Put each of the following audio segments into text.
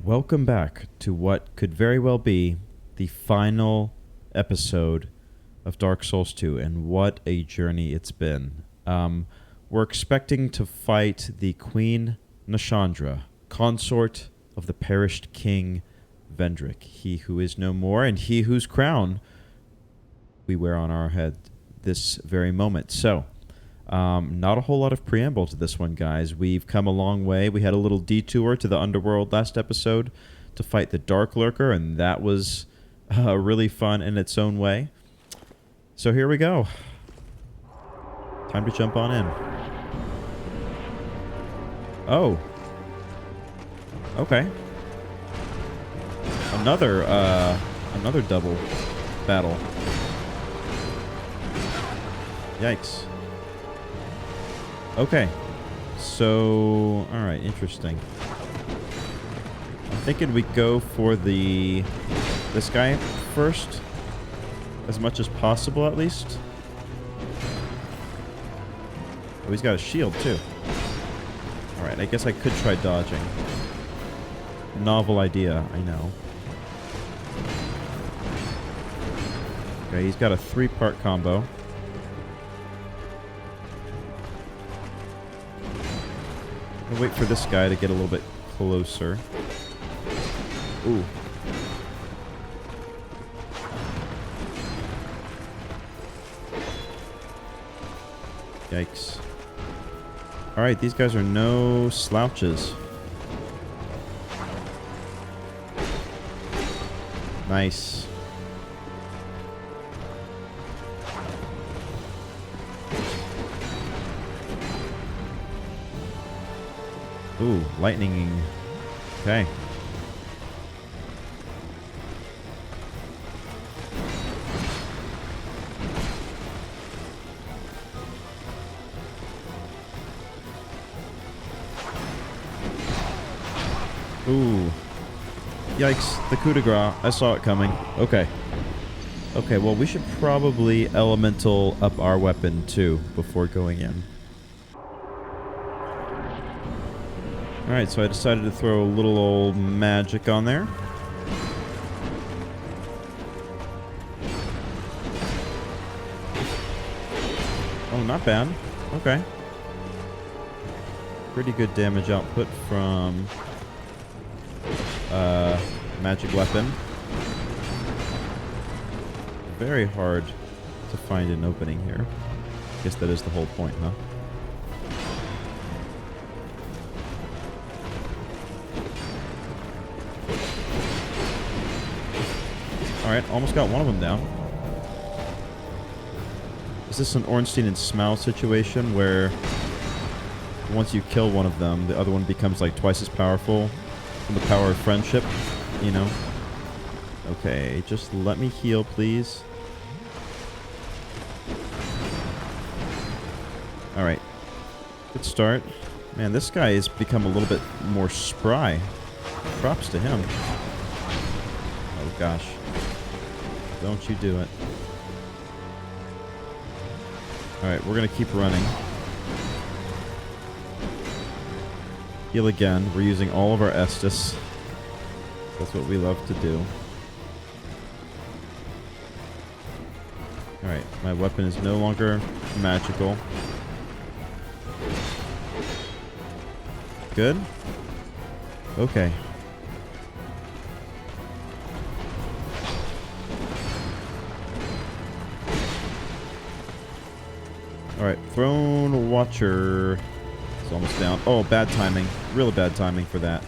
Welcome back to what could very well be the final episode of Dark Souls 2, and what a journey it's been. We're expecting to fight the Queen Nashandra, consort of the perished King Vendrick, he who is no more, and he whose crown we wear on our head this very moment. So, not a whole lot of preamble to this one, guys. We've come a long way. We had a little detour to the underworld last episode to fight the Dark Lurker, and that was really fun in its own way. So here we go. Time to jump on in. Oh. Okay. Another double battle. Yikes. Okay. So, alright, interesting. I'm thinking we go for this guy first. As much as possible, at least. Oh, he's got a shield, too. Alright, I guess I could try dodging. Novel idea, I know. Okay, he's got a 3-part combo. I'll wait for this guy to get a little bit closer. Ooh. Yikes. Alright, these guys are no slouches. Nice. Ooh, lightning. Okay. Ooh. Yikes, the coup de grace. I saw it coming. Okay. Okay, well, we should probably elemental up our weapon, too, before going in. Alright, so I decided to throw a little old magic on there. Oh, not bad. Okay. Pretty good damage output from magic weapon. Very hard to find an opening here. Guess that is the whole point, huh? Alright, almost got one of them down. Is this an Ornstein and Smaug situation where once you kill one of them, the other one becomes like twice as powerful from the power of friendship? You know? Okay, just let me heal, please. Alright. Good start. Man, this guy has become a little bit more spry. Props to him. Oh gosh. Don't you do it. Alright, we're gonna keep running. Heal again. We're using all of our Estus. That's what we love to do. Alright, my weapon is no longer magical. Good? Okay. Alright, Throne Watcher is almost down. Oh, bad timing. Really bad timing for that.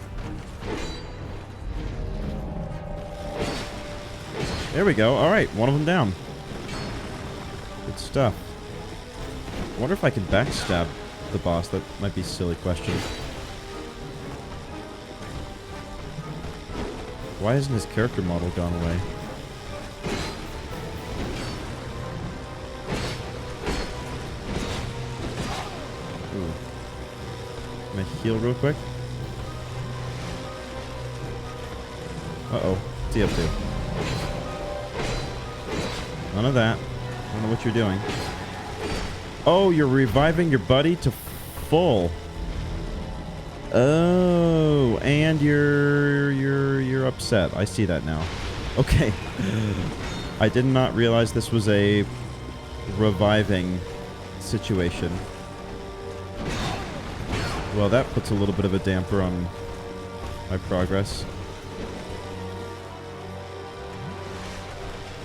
There we go. Alright, one of them down. Good stuff. I wonder if I can backstab the boss. That might be a silly question. Why hasn't his character model gone away? Ooh. Can I heal real quick? Uh-oh. What's he up to? None of that. I don't know what you're doing. Oh, you're reviving your buddy to full. Oh, and you're upset. I see that now. Okay. I did not realize this was a reviving situation. Well, that puts a little bit of a damper on my progress.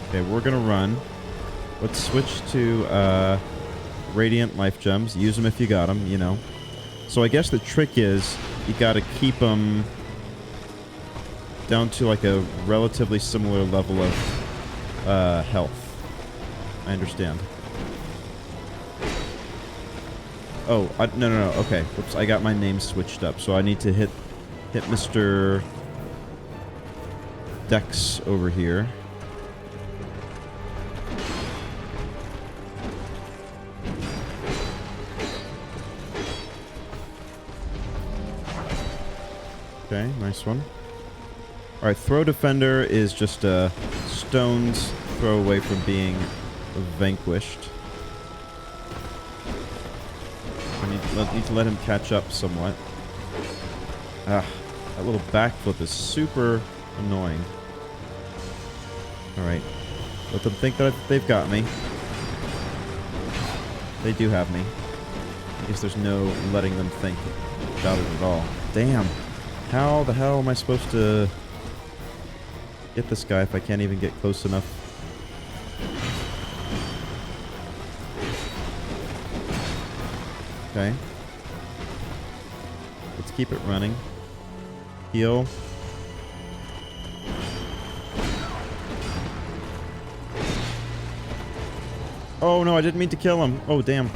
Okay, we're gonna run. Let's switch to Radiant Life Gems. Use them if you got them, you know. So I guess the trick is you gotta keep them down to like a relatively similar level of health. I understand. Oh, no. Okay. Whoops, I got my name switched up. So I need to hit Mr. Dex over here. Okay, nice one. Alright, Throw Defender is just a stone's throw away from being vanquished. I need to let him catch up somewhat. Ah, that little backflip is super annoying. Alright. Let them think that they've got me. They do have me. I guess there's no letting them think about it at all. Damn. How the hell am I supposed to get this guy if I can't even get close enough? Okay. Let's keep it running. Heal. Oh no, I didn't mean to kill him. Oh damn.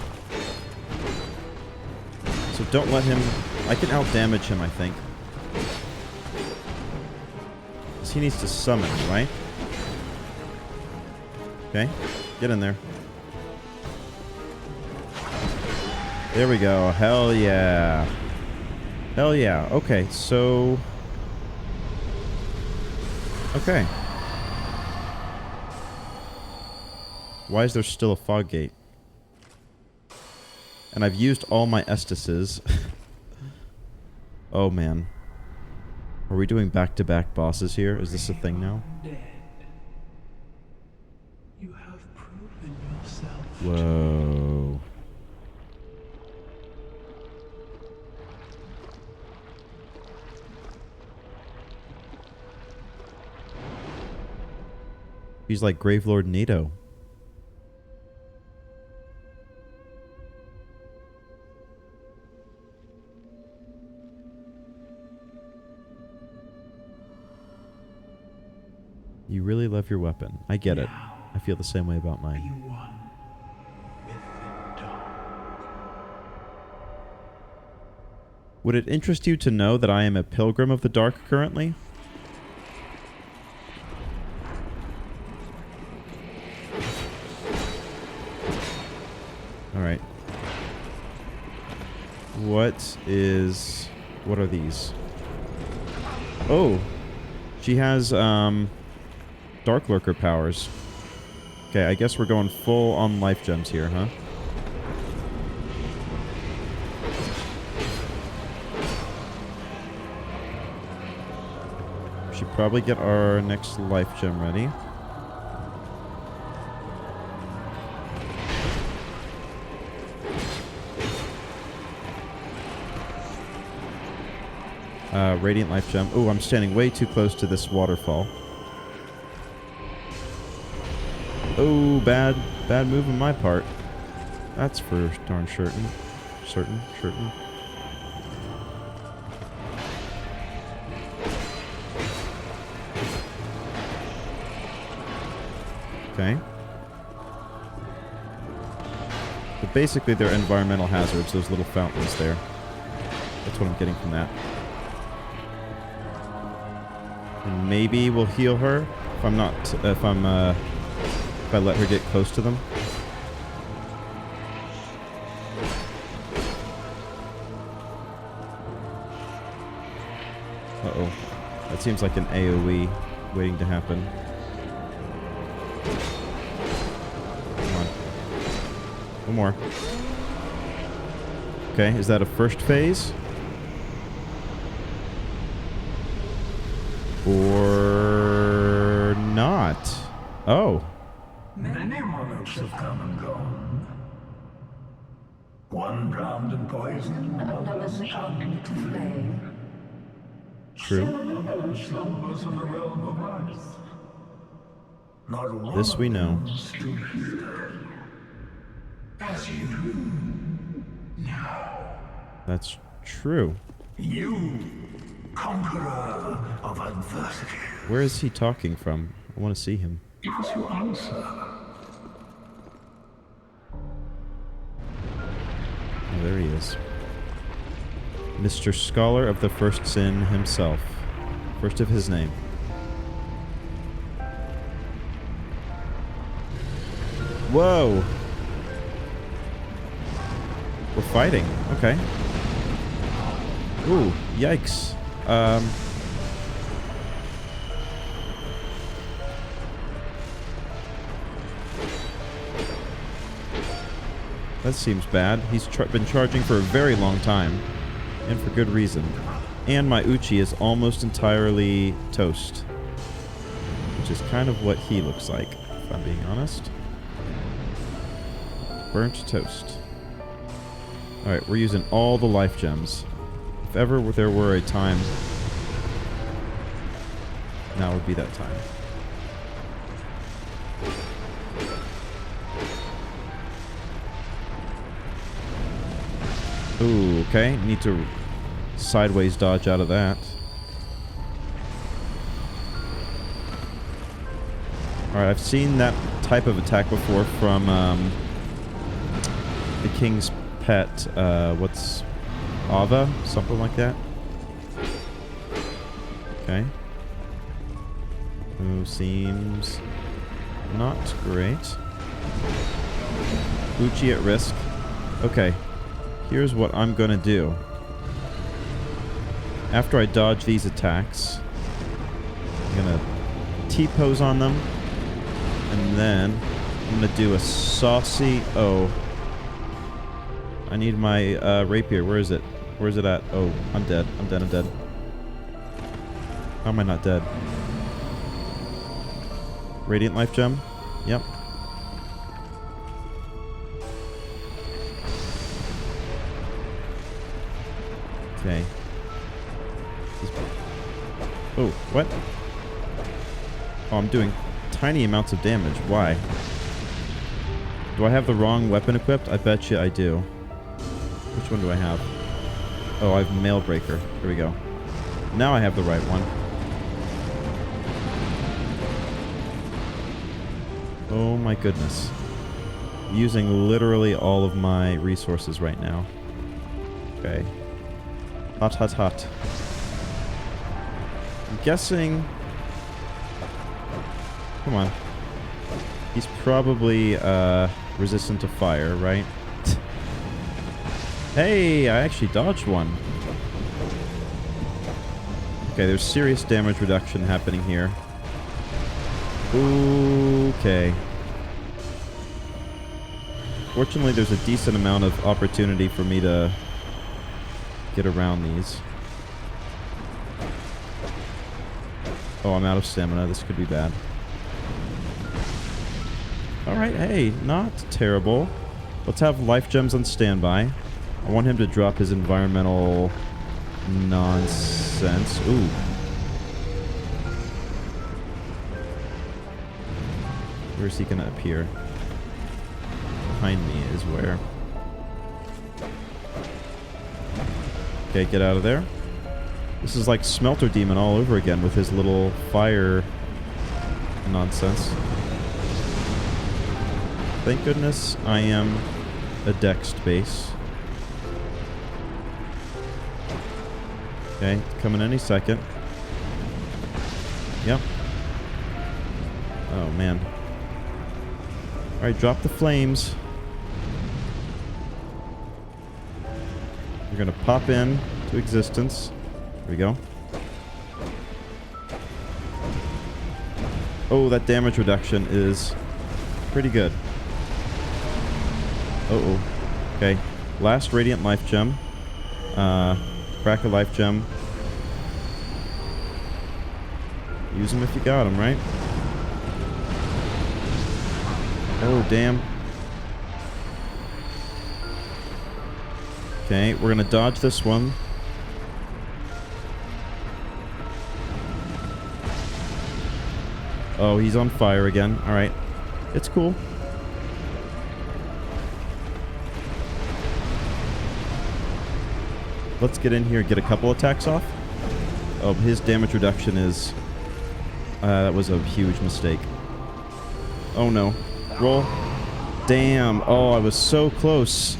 So don't let him... I can out-damage him, I think. He needs to summon, right? Okay, get in there. There we go. Hell yeah. Hell yeah. Okay, so... Okay. Why is there still a fog gate? And I've used all my Estises. Oh, man. Are we doing back-to-back bosses here? Is this a thing now? You have proven yourself. Whoa. He's like Gravelord Nito. You really love your weapon. I get it. I feel the same way about mine. Be one with the dark. Would it interest you to know that I am a pilgrim of the dark currently? Alright. What are these? Oh! She has, Dark Lurker powers. Okay, I guess we're going full on life gems here, huh? Should probably get our next life gem ready. Radiant life gem. Oh, I'm standing way too close to this waterfall. Oh, bad move on my part. That's for darn certain. Certain. Okay. But basically they're environmental hazards, those little fountains there. That's what I'm getting from that. And maybe we'll heal her if I let her get close to them. Uh-oh. That seems like an AoE waiting to happen. Come on. One more. Okay, is that a first phase? Or not. Oh. Many monarchs have come and gone. One drowned in poison, another succumbed to flame. True. Another slumbers in the realm of earth. Not one This we of know. them stood here. As you do now. That's true. You, conqueror of adversity. Where is he talking from? I want to see him. Give us your answer. Oh, there he is. Mr. Scholar of the First Sin himself. First of his name. Whoa! We're fighting. Okay. Ooh, yikes. That seems bad. He's been charging for a very long time. And for good reason. And my Uchi is almost entirely toast. Which is kind of what he looks like, if I'm being honest. Burnt toast. Alright, we're using all the life gems. If ever there were a time, now would be that time. Ooh, okay. Need to sideways dodge out of that. Alright, I've seen that type of attack before from the King's Pet. What's Ava? Something like that. Okay. Ooh, seems not great. Uchi at risk. Okay. Here's what I'm gonna do. After I dodge these attacks, I'm gonna T-pose on them, and then I'm gonna do a saucy... Oh. I need my rapier. Where is it? Where is it at? Oh, I'm dead. I'm dead. I'm dead. How am I not dead? Radiant life gem? Yep. Okay. Oh, what? Oh, I'm doing tiny amounts of damage. Why? Do I have the wrong weapon equipped? I bet you I do. Which one do I have? Oh, I have Mailbreaker. Here we go. Now I have the right one. Oh my goodness. I'm using literally all of my resources right now. Okay. Hot, hot, hot. I'm guessing... Come on. He's probably resistant to fire, right? Hey, I actually dodged one. Okay, there's serious damage reduction happening here. Okay. Fortunately, there's a decent amount of opportunity for me to get around these. Oh, I'm out of stamina. This could be bad. Alright, hey, not terrible. Let's have life gems on standby. I want him to drop his environmental nonsense. Ooh. Where's he gonna appear? Behind me is where. Okay, get out of there. This is like Smelter Demon all over again with his little fire nonsense. Thank goodness I am a Dex base. Okay, coming any second. Yep. Oh, man. Alright, drop the flames. We're gonna pop in to existence. There we go. Oh, that damage reduction is pretty good. Uh-oh. Okay. Last Radiant Life Gem. Crack a Life Gem. Use them if you got them, right? Oh, damn. Okay, we're gonna dodge this one. Oh, he's on fire again. Alright. It's cool. Let's get in here and get a couple attacks off. Oh, his damage reduction is... that was a huge mistake. Oh no. Roll. Damn. Oh, I was so close.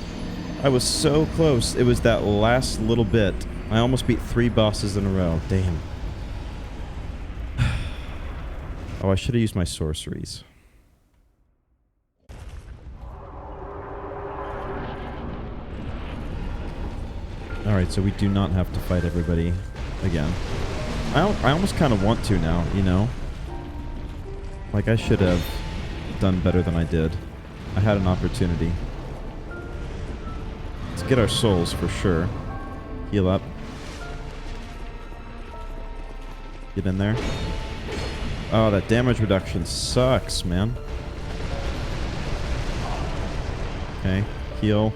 I was so close. It was that last little bit. I almost beat 3 bosses in a row. Damn. Oh, I should have used my sorceries. Alright, so we do not have to fight everybody again. I almost kind of want to now, you know? Like, I should have done better than I did. I had an opportunity. Let's get our souls for sure. Heal up. Get in there. Oh, that damage reduction sucks, man. Okay, heal.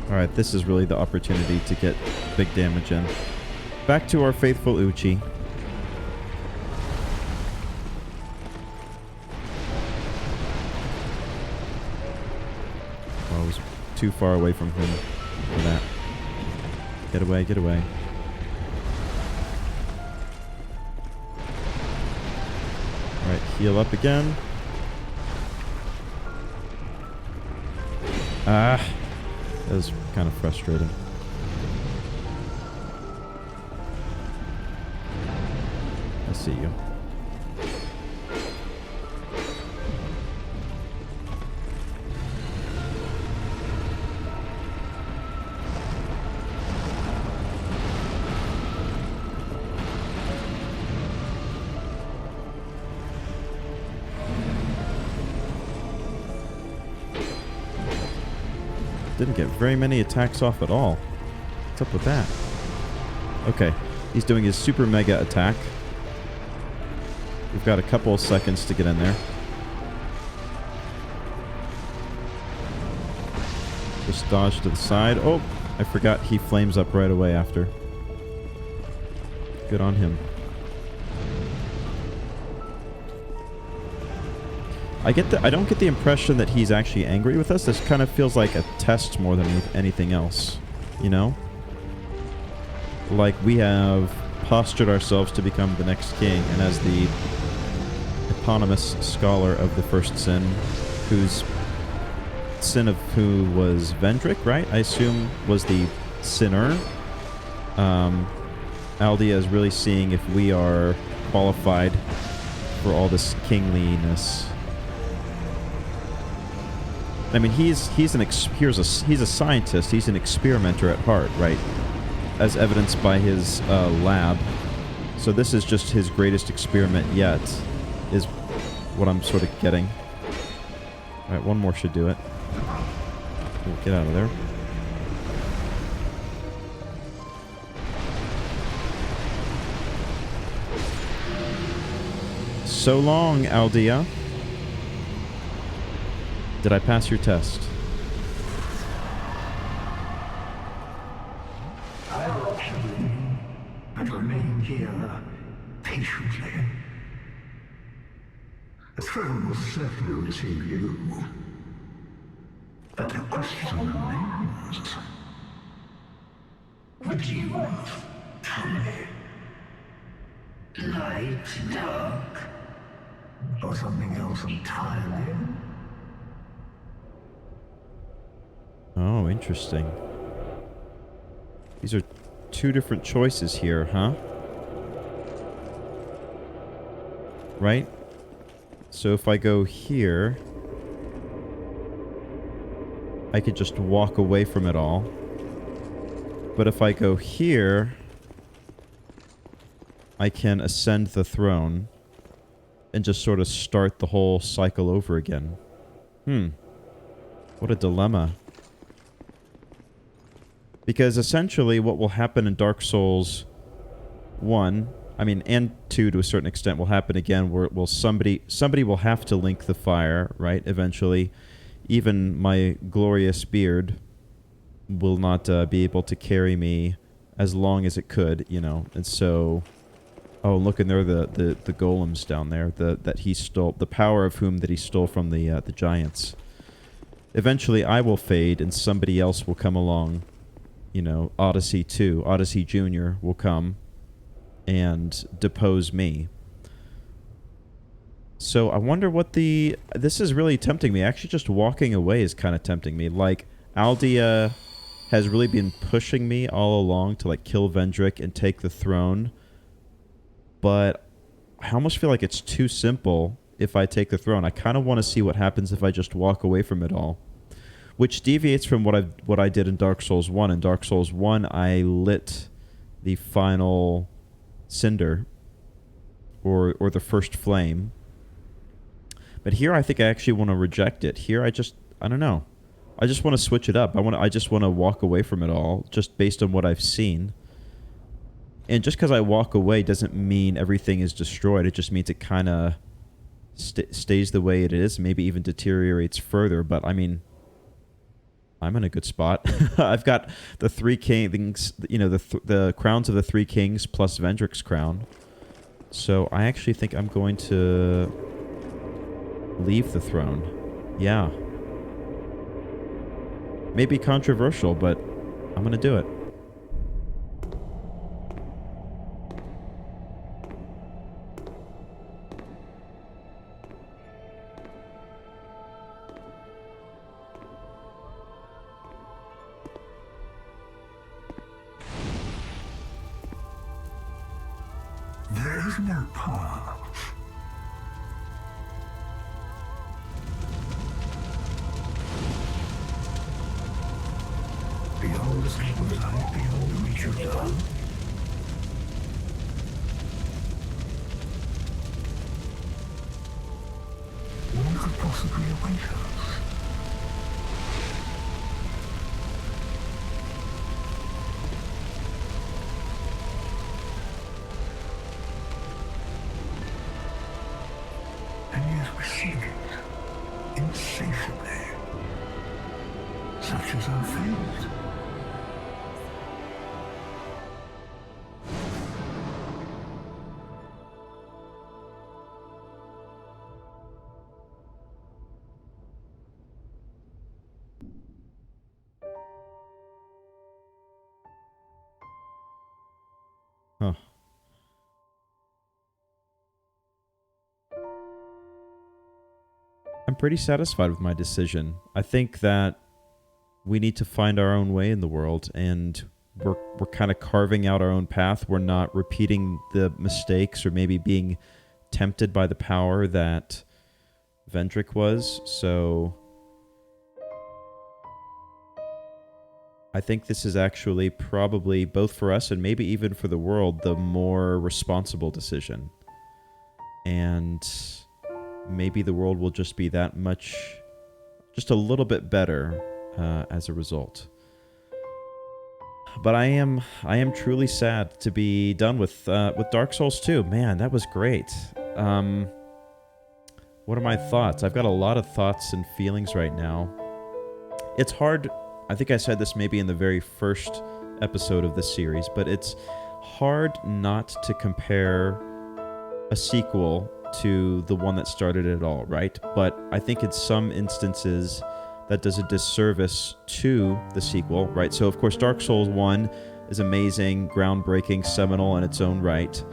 Alright, this is really the opportunity to get big damage in. Back to our faithful Uchi. Oh, I was too far away from him for that. Get away, get away. Alright, heal up again. Ah! That was kind of frustrating. I see you. Didn't get very many attacks off at all. What's up with that? Okay, he's doing his super mega attack. We've got a couple of seconds to get in there. Just dodge to the side. Oh, I forgot he flames up right away after. Good on him. I don't get the impression that he's actually angry with us. This kind of feels like a test more than anything else, you know? Like we have postured ourselves to become the next king, and as the eponymous scholar of the first sin, whose sin of who was Vendrick, right? I assume was the sinner. Aldia is really seeing if we are qualified for all this kingliness. I mean, he's a scientist. He's an experimenter at heart, right? As evidenced by his lab. So this is just his greatest experiment yet, is what I'm sort of getting. All right, one more should do it. We'll get out of there. So long, Aldia. Did I pass your test? I will kill you and remain here patiently. The throne will certainly receive you. But the question remains. Would you tell me? Light, dark, or something else entirely? Oh, interesting. These are 2 different choices here, huh? Right? So if I go here, I could just walk away from it all. But if I go here, I can ascend the throne and just sort of start the whole cycle over again? What a dilemma. Because essentially what will happen in Dark Souls 1, I mean, and 2 to a certain extent, will happen again, where somebody will have to link the fire, right, eventually. Even my glorious beard will not be able to carry me as long as it could, you know. And so, oh, look, and there are the golems down there that he stole, the power of whom that he stole from the giants. Eventually, I will fade, and somebody else will come along. You know, Odyssey 2, Odyssey Jr. will come and depose me. So I wonder what this is really tempting me. Actually, just walking away is kind of tempting me. Like, Aldia has really been pushing me all along to, like, kill Vendrick and take the throne. But I almost feel like it's too simple if I take the throne. I kind of want to see what happens if I just walk away from it all. Which deviates from what I did in Dark Souls 1. In Dark Souls 1, I lit the final cinder, or the first flame. But here I think I actually want to reject it. Here I don't know. I just want to switch it up. I just want to walk away from it all, just based on what I've seen. And just because I walk away doesn't mean everything is destroyed. It just means it kind of stays the way it is, maybe even deteriorates further. But I mean, I'm in a good spot. I've got the 3 kings, you know, the crowns of the 3 kings plus Vendrick's crown. So I actually think I'm going to leave the throne. Yeah. Maybe controversial, but I'm going to do it. There is no path. Beyond the speed of light, beyond the reach of dawn. What could possibly await us? And yet we seek it insatiably. Such is our fate. Huh. I'm pretty satisfied with my decision. I think that we need to find our own way in the world, and we're kind of carving out our own path. We're not repeating the mistakes or maybe being tempted by the power that Vendrick was. So I think this is actually probably, both for us and maybe even for the world, the more responsible decision. And maybe the world will just be that much, just a little bit better as a result. But I am truly sad to be done with Dark Souls 2. Man, that was great. What are my thoughts? I've got a lot of thoughts and feelings right now. It's hard. I think I said this maybe in the very first episode of this series, but it's hard not to compare a sequel to the one that started it all, right? But I think in some instances that does a disservice to the sequel, right? So, of course, Dark Souls 1 is amazing, groundbreaking, seminal in its own right.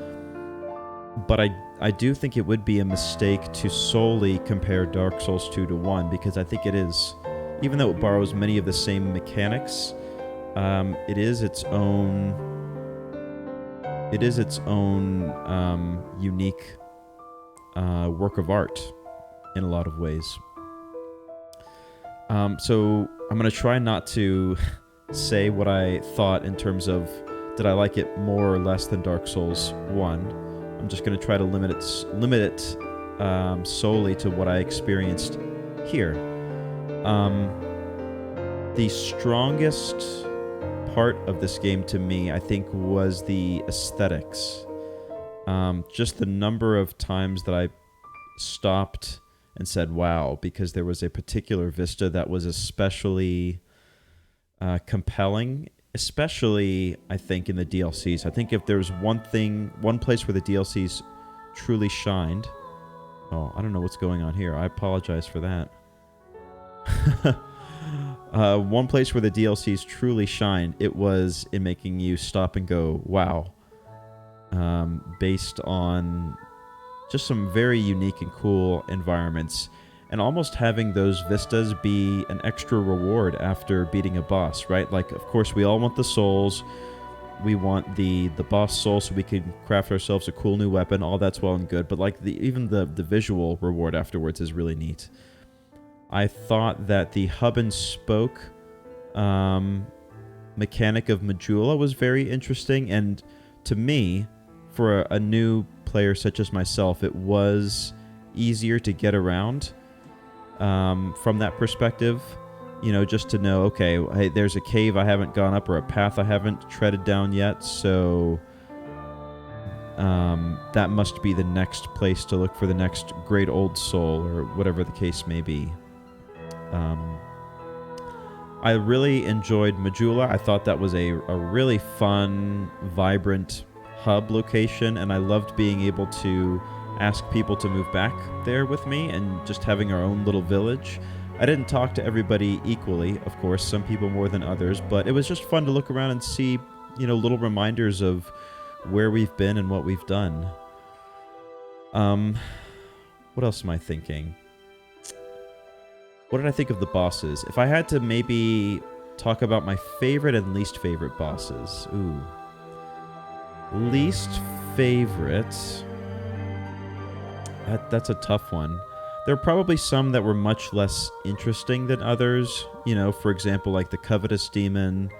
But I do think it would be a mistake to solely compare Dark Souls 2 to 1, because I think it is, even though it borrows many of the same mechanics, it is its own unique work of art in a lot of ways. So I'm going to try not to say what I thought in terms of did I like it more or less than Dark Souls 1. I'm just going to try to limit it solely to what I experienced here. The strongest part of this game to me, I think, was the aesthetics. Just the number of times that I stopped and said, wow, because there was a particular vista that was especially compelling, especially, I think, in the DLCs. I think if there's one place where the DLCs truly shined... Oh, I don't know what's going on here. I apologize for that. One place where the DLCs truly shined, it was in making you stop and go, wow. Based on just some very unique and cool environments, and almost having those vistas be an extra reward after beating a boss, right? Like, of course, we all want the souls. We want the boss soul so we can craft ourselves a cool new weapon. All that's well and good, but like even the visual reward afterwards is really neat. I thought that the hub and spoke mechanic of Majula was very interesting, and to me, for a new player such as myself, it was easier to get around from that perspective. You know, just to know, okay, hey, there's a cave I haven't gone up or a path I haven't treaded down yet, so that must be the next place to look for the next great old soul, or whatever the case may be. I really enjoyed Majula. I thought that was a really fun, vibrant hub location, and I loved being able to ask people to move back there with me and just having our own little village. I didn't talk to everybody equally, of course, some people more than others, but it was just fun to look around and see, you know, little reminders of where we've been and what we've done. What else am I thinking? What did I think of the bosses? If I had to maybe talk about my favorite and least favorite bosses. Ooh. Least favorite... That's a tough one. There are probably some that were much less interesting than others. You know, for example, like the Covetous Demon,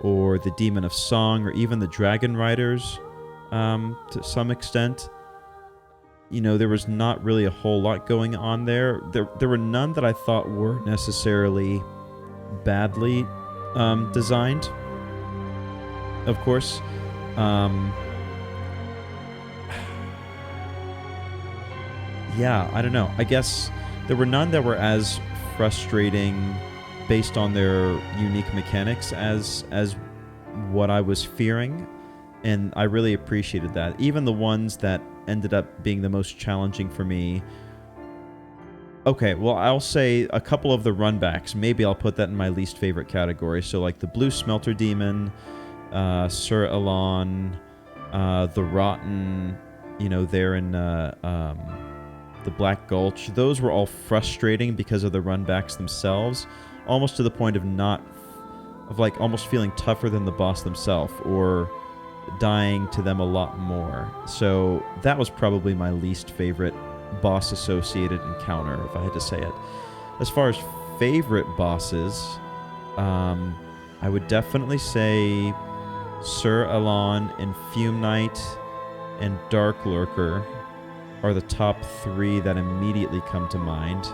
or the Demon of Song, or even the Dragon Riders, to some extent. You know, there was not really a whole lot going on there. There were none that I thought were necessarily badly designed, of course. Yeah, I don't know. I guess there were none that were as frustrating based on their unique mechanics as what I was fearing, and I really appreciated that. Even the ones that ended up being the most challenging for me... Okay, well, I'll say a couple of the runbacks. Maybe I'll put that in my least favorite category. So, like the Blue Smelter Demon, Sir Elon, the Rotten, you know, there in... the Black Gulch, those were all frustrating because of the runbacks themselves, almost to the point of almost feeling tougher than the boss themselves, or dying to them a lot more. So that was probably my least favorite boss-associated encounter, if I had to say it. As far as favorite bosses, I would definitely say Sir Elon and Fume Knight and Dark Lurker are the top three that immediately come to mind.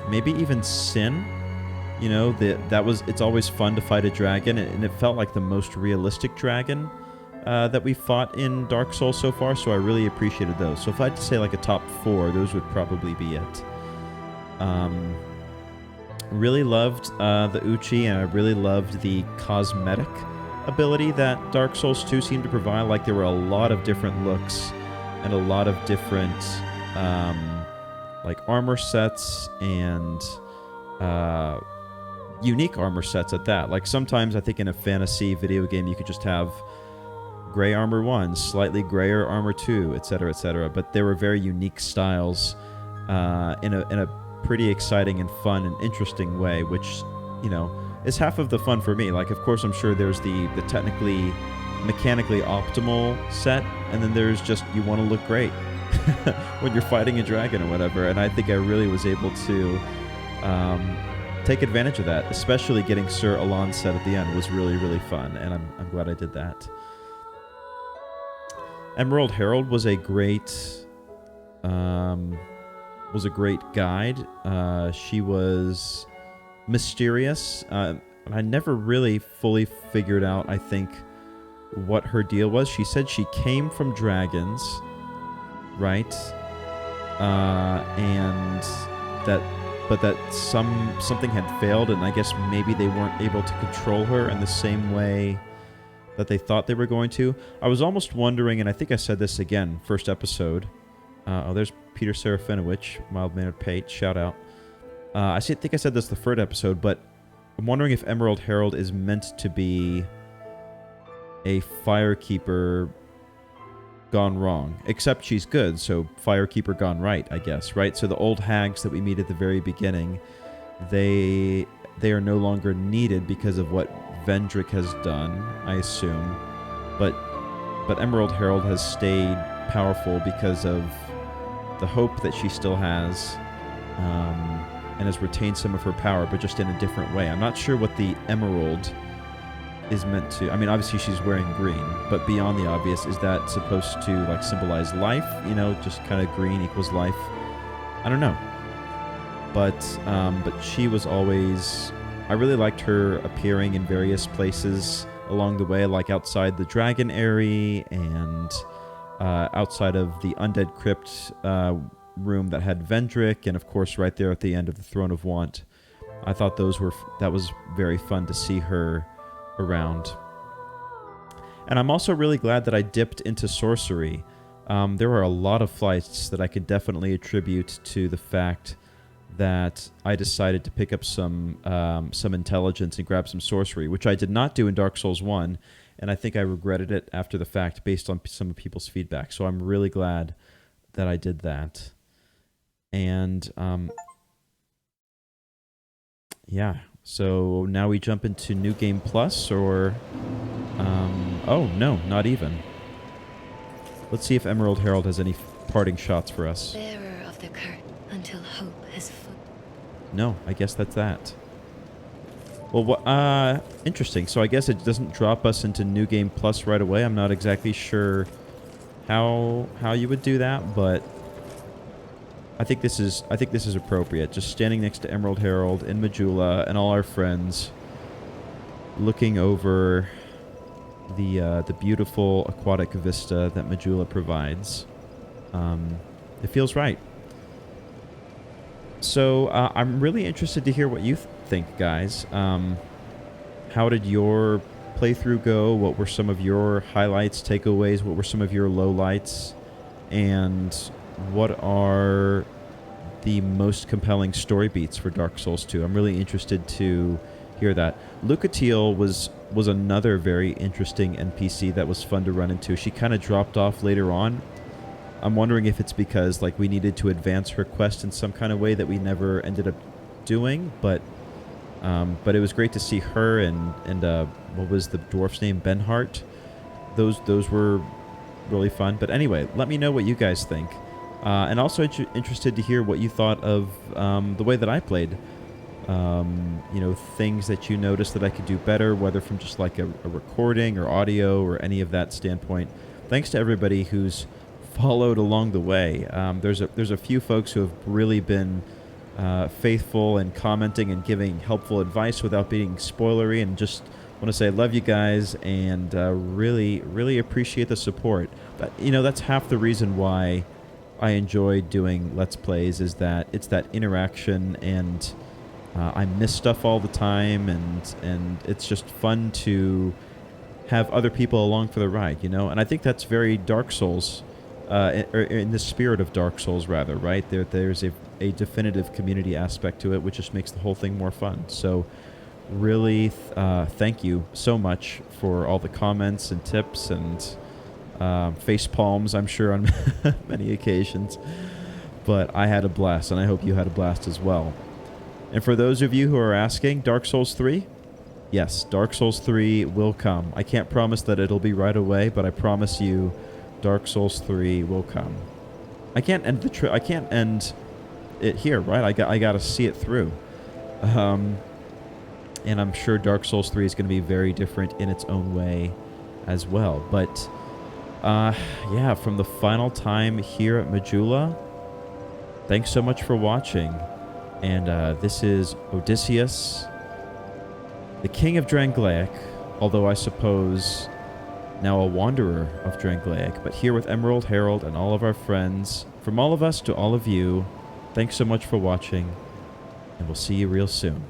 Maybe even Sin. You know, it's always fun to fight a dragon, and it felt like the most realistic dragon that we fought in Dark Souls so far, so I really appreciated those. So if I had to say like a top 4, those would probably be it. Really loved the Uchi, and I really loved the cosmetic ability that Dark Souls 2 seemed to provide. Like, there were a lot of different looks and a lot of different like armor sets and unique armor sets at that. Like, sometimes I think in a fantasy video game you could just have gray armor 1, slightly grayer armor 2, etc., etc. But there were very unique styles in a pretty exciting and fun and interesting way, which, you know, is half of the fun for me. Like, of course, I'm sure there's the technically, mechanically optimal set, and then there's just, you want to look great when you're fighting a dragon or whatever. And I think I really was able to take advantage of that, especially getting Sir Elon's set at the end was really, really fun, and I'm glad I did that. Emerald Herald was a great guide. She was mysterious. I never really fully figured out, I think, what her deal was. She said she came from dragons, right? And that something had failed, and I guess maybe they weren't able to control her in the same way that they thought they were going to. I was almost wondering, and I think I said this again, first episode. There's Peter Serafinowicz, mild-mannered Pate, shout out. I think I said this the third episode, but I'm wondering if Emerald Herald is meant to be a firekeeper gone wrong. Except she's good, so firekeeper gone right, I guess, right? So the old hags that we meet at the very beginning, they are no longer needed because of what Vendrick has done, I assume. But Emerald Herald has stayed powerful because of the hope that she still has, and has retained some of her power, but just in a different way. I'm not sure what the emerald is meant to... I mean, obviously she's wearing green, but beyond the obvious, is that supposed to, like, symbolize life? You know, just kind of green equals life? I don't know. But she was always... I really liked her appearing in various places along the way, like outside the Dragon Eyrie and outside of the Undead Crypt room that had Vendrick, and of course right there at the end of the Throne of Want. I thought that was very fun to see her around. And I'm also really glad that I dipped into sorcery. There were a lot of flights that I could definitely attribute to the fact that I decided to pick up some intelligence and grab some sorcery, which I did not do in Dark Souls 1, and I think I regretted it after the fact based on some of people's feedback. So I'm really glad that I did that. And yeah, so now we jump into New Game Plus, or oh no, not even. Let's see if Emerald Herald has any parting shots for us. Bearer of the curtain until hope has foot. No, I guess that's that. Well, interesting. So I guess it doesn't drop us into New Game Plus right away. I'm not exactly sure how you would do that, but I think this is appropriate. Just standing next to Emerald Herald in Majula and all our friends, looking over the beautiful aquatic vista that Majula provides. It feels right. So I'm really interested to hear what you think, guys. How did your playthrough go? What were some of your highlights, takeaways? What were some of your lowlights? And what are the most compelling story beats for Dark Souls 2? I'm really interested to hear that. Lucatiel was another very interesting NPC that was fun to run into. She kind of dropped off later on. I'm wondering if it's because we needed to advance her quest in some kind of way that we never ended up doing, but it was great to see her and what was the dwarf's name? Benhart. Those were really fun. But anyway, let me know what you guys think. And also interested to hear what you thought of the way that I played. Things that you noticed that I could do better, whether from just like a recording or audio or any of that standpoint. Thanks to everybody who's followed along the way. There's a few folks who have really been faithful and commenting and giving helpful advice without being spoilery, and just want to say I love you guys and really appreciate the support. That's half the reason why I enjoy doing Let's Plays, is that it's that interaction, and I miss stuff all the time, and it's just fun to have other people along for the ride, and I think that's very Dark Souls, or in the spirit of Dark Souls, rather, right? There's a definitive community aspect to it, which just makes the whole thing more fun. So really thank you so much for all the comments and tips and face palms, I'm sure, on many occasions. But I had a blast, and I hope you had a blast as well. And for those of you who are asking, Dark Souls 3? Yes, Dark Souls 3 will come. I can't promise that it'll be right away, but I promise you Dark Souls 3 will come. I can't end it here, right? I got to see it through. And I'm sure Dark Souls 3 is going to be very different in its own way as well. But Yeah, from the final time here at Majula, thanks so much for watching. And this is Odysseus, the king of Drangleic, although I suppose now a wanderer of Drangleic, but here with Emerald Herald and all of our friends. From all of us to all of you, thanks so much for watching, and we'll see you real soon.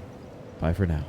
Bye for now.